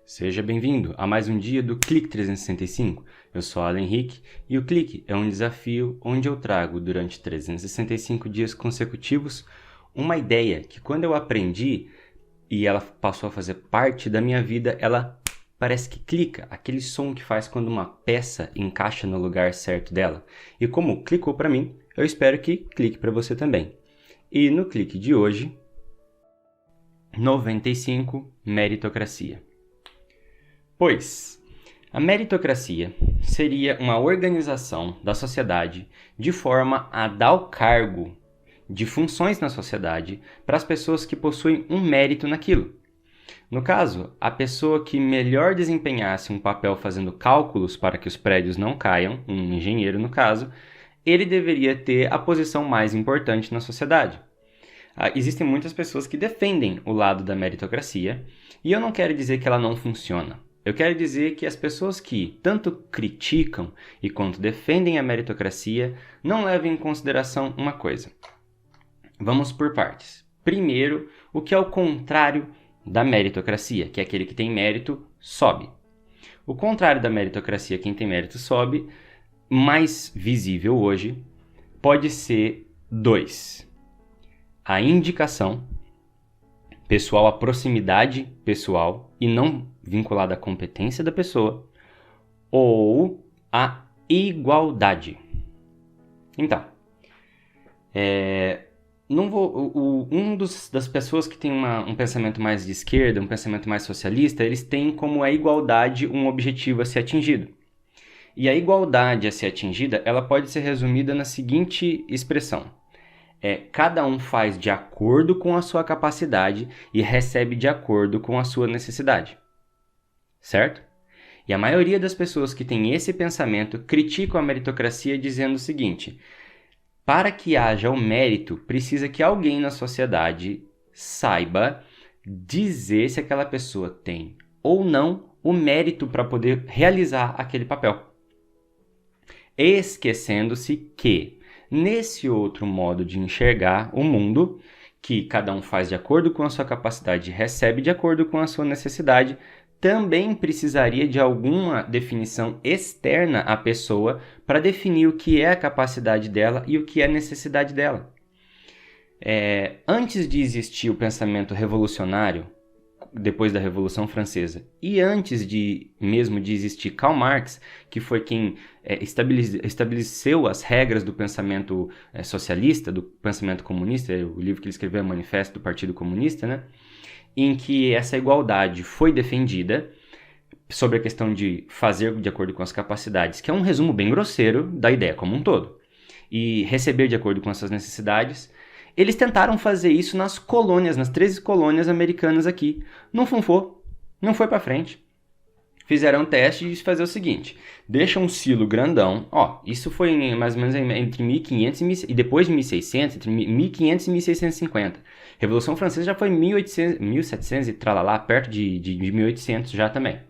Seja bem-vindo a mais um dia do Clique 365. Eu sou Alan Henrique e o Clique é um desafio onde eu trago durante 365 dias consecutivos uma ideia que quando eu aprendi e ela passou a fazer parte da minha vida, ela parece que clica, aquele som que faz quando uma peça encaixa no lugar certo dela. E como clicou para mim, eu espero que clique para você também. E no clique de hoje, 95, meritocracia. Pois, a meritocracia seria uma organização da sociedade de forma a dar o cargo de funções na sociedade para as pessoas que possuem um mérito naquilo. No caso, a pessoa que melhor desempenhasse um papel fazendo cálculos para que os prédios não caiam, um engenheiro no caso, ele deveria ter a posição mais importante na sociedade. Existem muitas pessoas que defendem o lado da meritocracia, e eu não quero dizer que ela não funciona. Eu quero dizer que as pessoas que tanto criticam e quanto defendem a meritocracia não levam em consideração uma coisa. Vamos por partes. Primeiro, o que é o contrário da meritocracia, que é aquele que tem mérito, sobe. O contrário da meritocracia, quem tem mérito sobe, mais visível hoje, pode ser dois. A indicação pessoal, a proximidade pessoal e não vinculada à competência da pessoa, ou a igualdade. Então, das pessoas que tem um pensamento mais de esquerda, um pensamento mais socialista, eles têm como a igualdade um objetivo a ser atingido. E a igualdade a ser atingida, ela pode ser resumida na seguinte expressão. Cada um faz de acordo com a sua capacidade e recebe de acordo com a sua necessidade. Certo? E a maioria das pessoas que tem esse pensamento criticam a meritocracia dizendo o seguinte: para que haja o mérito, precisa que alguém na sociedade saiba dizer se aquela pessoa tem ou não o mérito para poder realizar aquele papel. Esquecendo-se que nesse outro modo de enxergar o mundo, que cada um faz de acordo com a sua capacidade e recebe de acordo com a sua necessidade, também precisaria de alguma definição externa à pessoa para definir o que é a capacidade dela e o que é a necessidade dela. Antes de existir o pensamento revolucionário, depois da Revolução Francesa, e antes mesmo de existir Karl Marx, que foi quem estabeleceu as regras do pensamento socialista, do pensamento comunista, o livro que ele escreveu é o Manifesto do Partido Comunista, né? Em que essa igualdade foi defendida sobre a questão de fazer de acordo com as capacidades, que é um resumo bem grosseiro da ideia como um todo, e receber de acordo com as suas necessidades. Eles tentaram fazer isso nas colônias, nas 13 colônias americanas aqui. Não funfou, não foi para frente. Fizeram um teste de fazer o seguinte: deixa um silo grandão, isso foi mais ou menos entre 1500 e depois de 1600, entre 1500 e 1650. Revolução Francesa já foi 1700 e tralalá, perto de 1800 já também.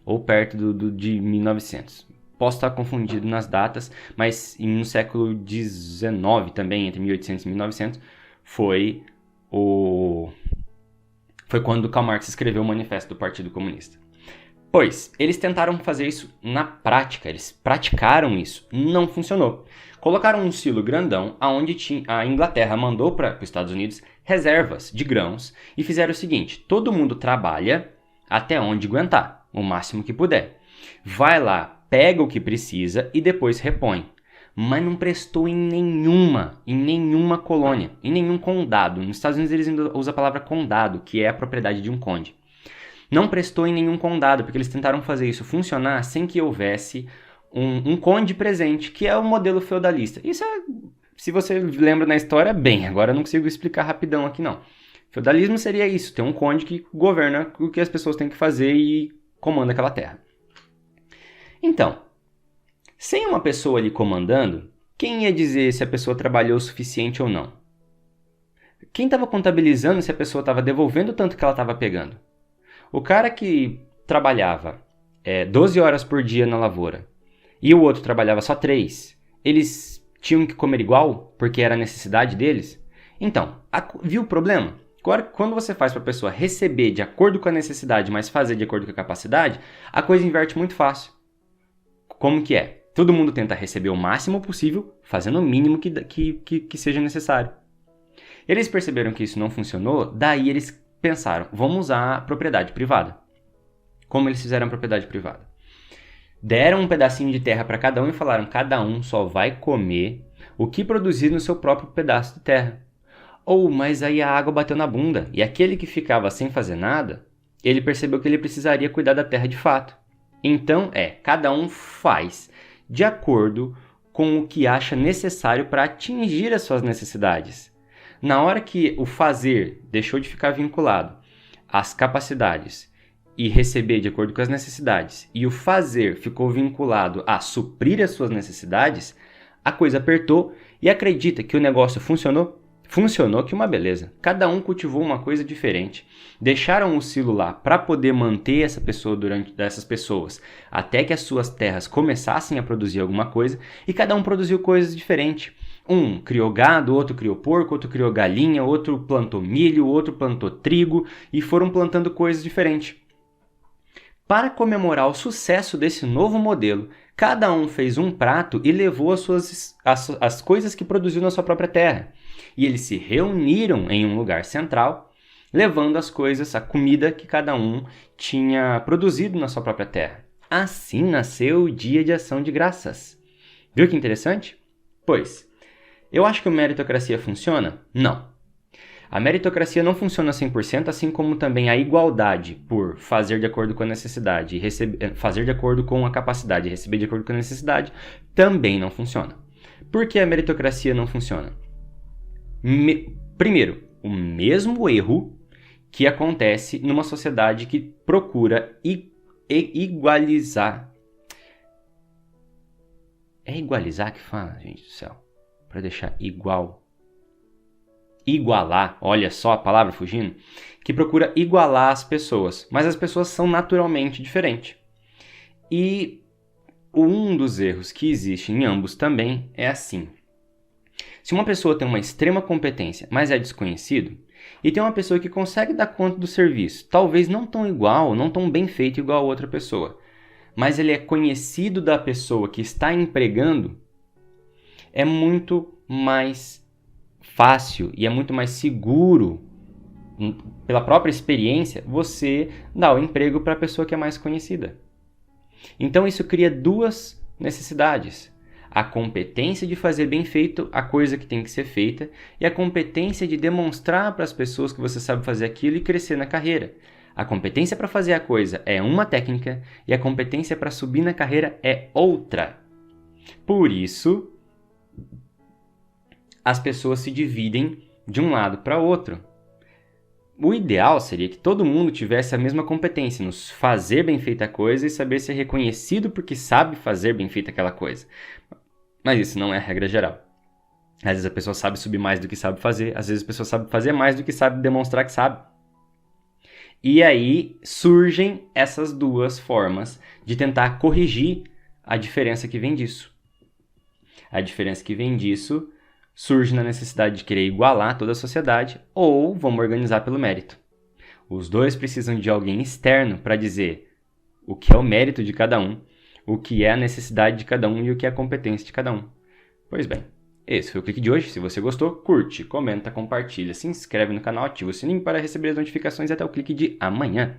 Ou perto de 1900. Posso estar confundido nas datas, mas no século XIX também, entre 1800 e 1900, foi quando Karl Marx escreveu o Manifesto do Partido Comunista. Pois, eles tentaram fazer isso na prática, eles praticaram isso, não funcionou. Colocaram um silo grandão, onde a Inglaterra mandou para os Estados Unidos reservas de grãos e fizeram o seguinte: todo mundo trabalha até onde aguentar, o máximo que puder. Vai lá, pega o que precisa e depois repõe. Mas não prestou em nenhuma colônia, em nenhum condado. Nos Estados Unidos eles ainda usam a palavra condado, que é a propriedade de um conde. Não prestou em nenhum condado, porque eles tentaram fazer isso funcionar sem que houvesse um conde presente, que é o modelo feudalista. Isso se você lembra na história, bem, agora eu não consigo explicar rapidão aqui não. Feudalismo seria isso, ter um conde que governa o que as pessoas têm que fazer e comanda aquela terra. Então, sem uma pessoa ali comandando, quem ia dizer se a pessoa trabalhou o suficiente ou não? Quem estava contabilizando se a pessoa estava devolvendo o tanto que ela estava pegando? O cara que trabalhava 12 horas por dia na lavoura e o outro trabalhava só 3, eles tinham que comer igual porque era a necessidade deles? Então, viu o problema? Agora, quando você faz para a pessoa receber de acordo com a necessidade, mas fazer de acordo com a capacidade, a coisa inverte muito fácil. Como que é? Todo mundo tenta receber o máximo possível, fazendo o mínimo que seja necessário. Eles perceberam que isso não funcionou, daí eles pensaram, vamos usar a propriedade privada. Como eles fizeram a propriedade privada? Deram um pedacinho de terra para cada um e falaram, cada um só vai comer o que produzir no seu próprio pedaço de terra. Mas aí a água bateu na bunda, e aquele que ficava sem fazer nada, ele percebeu que ele precisaria cuidar da terra de fato. Então, cada um faz de acordo com o que acha necessário para atingir as suas necessidades. Na hora que o fazer deixou de ficar vinculado às capacidades e receber de acordo com as necessidades, e o fazer ficou vinculado a suprir as suas necessidades, a coisa apertou e acredita que o negócio funcionou? Funcionou que uma beleza. Cada um cultivou uma coisa diferente. Deixaram o silo lá para poder manter essa pessoa essas pessoas até que as suas terras começassem a produzir alguma coisa, e cada um produziu coisas diferentes. Um criou gado, outro criou porco, outro criou galinha, outro plantou milho, outro plantou trigo, e foram plantando coisas diferentes. Para comemorar o sucesso desse novo modelo, cada um fez um prato e levou as coisas que produziu na sua própria terra. E eles se reuniram em um lugar central, levando as coisas, a comida que cada um tinha produzido na sua própria terra. Assim nasceu o Dia de Ação de Graças. Viu que interessante? Pois, eu acho que a meritocracia funciona? Não. A meritocracia não funciona 100%, assim como também a igualdade por fazer de acordo com a necessidade e fazer de acordo com a capacidade e receber de acordo com a necessidade também não funciona. Por que a meritocracia não funciona? Primeiro, o mesmo erro que acontece numa sociedade que procura igualizar. É igualizar que fala, gente do céu? Para deixar igual. Igualar, olha só a palavra fugindo, que procura igualar as pessoas, mas as pessoas são naturalmente diferentes. E um dos erros que existe em ambos também é assim. Se uma pessoa tem uma extrema competência, mas é desconhecido, e tem uma pessoa que consegue dar conta do serviço, talvez não tão igual, não tão bem feito igual a outra pessoa, mas ele é conhecido da pessoa que está empregando, é muito mais fácil e é muito mais seguro, pela própria experiência, você dar o emprego para a pessoa que é mais conhecida. Então isso cria duas necessidades. A competência de fazer bem feito a coisa que tem que ser feita e a competência de demonstrar para as pessoas que você sabe fazer aquilo e crescer na carreira. A competência para fazer a coisa é uma técnica e a competência para subir na carreira é outra. Por isso, as pessoas se dividem de um lado para outro. O ideal seria que todo mundo tivesse a mesma competência nos fazer bem feita a coisa e saber ser reconhecido porque sabe fazer bem feita aquela coisa. Mas isso não é a regra geral. Às vezes a pessoa sabe subir mais do que sabe fazer, às vezes a pessoa sabe fazer mais do que sabe demonstrar que sabe. E aí surgem essas duas formas de tentar corrigir a diferença que vem disso. A diferença que vem disso surge na necessidade de querer igualar toda a sociedade ou vamos organizar pelo mérito. Os dois precisam de alguém externo para dizer o que é o mérito de cada um, o que é a necessidade de cada um e o que é a competência de cada um. Pois bem, esse foi o clique de hoje. Se você gostou, curte, comenta, compartilha, se inscreve no canal, ativa o sininho para receber as notificações e até o clique de amanhã.